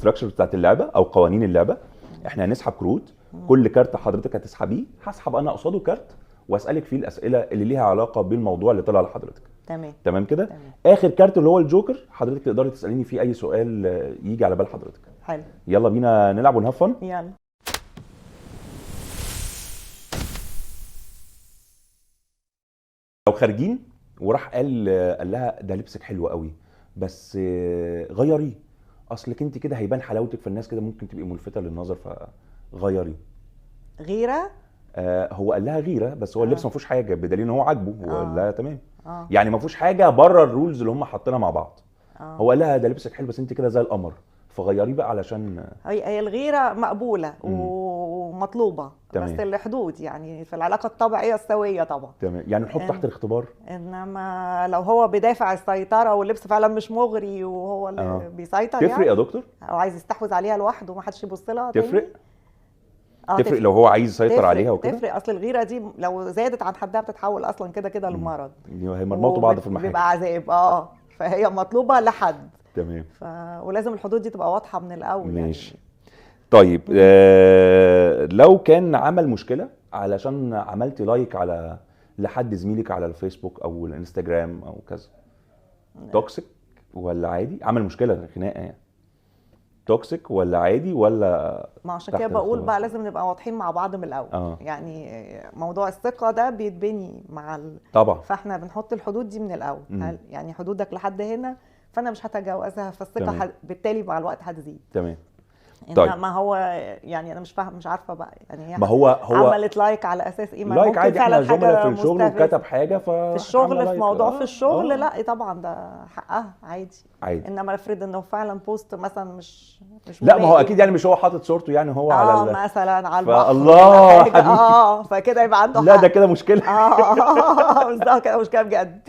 الستراكشر بتاعت اللعبه او قوانين اللعبه. احنا هنسحب كروت، كل كارت حضرتك هتسحبيه هسحب انا قصاده كارت واسالك فيه الاسئله اللي ليها علاقه بالموضوع اللي طلع لحضرتك. تمام كده. اخر كارت اللي هو الجوكر حضرتك تقدري تساليني فيه اي سؤال يجي على بال حضرتك. حلو. يلا بينا نلعب ونهفن. يلا. لو خارجين وراح قال لها ده لبسك حلو قوي بس غيريه، اصلك انت كده هيبان حلاوتك فالناس كده ممكن تبقي ملفتة للنظر فغيريه. غيرة؟ هو قال لها غيره بس هو اللبس ما فيهوش حاجه بدليل ان هو عاجبه. هو قال لها تمام. يعني ما فيهوش حاجه بره الرولز اللي هم حاطينها مع بعض. هو قال لها ده لبسك حلو بس انت كده زي القمر فغيريه بقى علشان هي الغيرة مقبولة ومطلوبة. تمام. بس الحدود يعني في العلاقة الطبيعية السوية طبعا. تمام. يعني نحط تحت الاختبار. انما لو هو بدافع السيطرة واللبس فعلا مش مغري وهو اللي بيسيطر تفرق يا دكتور؟ او عايز يستحوذ عليها لوحده ومحدش يبص لها تفرق؟ تفرق لو هو عايز يسيطر عليها وكده؟ تفرق. اصل الغيرة دي لو زادت عن حدها بتتحول اصلا كده لمرض. هيمرمطوا بعض في المحاكم. بيبقى عذاب. فهي مطلوبة لحد. تمام. ولازم الحدود دي تبقى واضحة من الاول. ماشي. يعني. طيب لو كان عمل مشكلة علشان عملتي لايك على لحد زميلك على الفيسبوك او الانستجرام او كذا، توكسيك ولا عادي؟ عمل مشكلة خناقة يعني، توكسيك ولا عادي ولا؟ ما عشان كده بقول بقى لازم نبقى واضحين مع بعض من الاول. يعني موضوع الثقة ده بيتبني مع طبعا. فاحنا بنحط الحدود دي من الاول. يعني حدودك لحد هنا فانا مش هتجاوزها فالثقة بالتالي مع الوقت هتزيد. تمام. طيب. ما هو يعني انا مش فاهم مش عارفه بقى يعني ما هو عملت لايك على اساس ايه؟ ما لايك عادي. احنا زملاء في الشغل وكتب حاجه في الشغل في موضوع في الشغل لا طبعا ده حقها عادي. انما افرض انه فعلا بوست مثلا مش لا ما هو اكيد يعني مش هو حاطط صورته يعني هو على مثلا على البحر الله حبيبي فكده يبقى عنده لا ده كده مشكله. بالظبط كده مشكله بجد.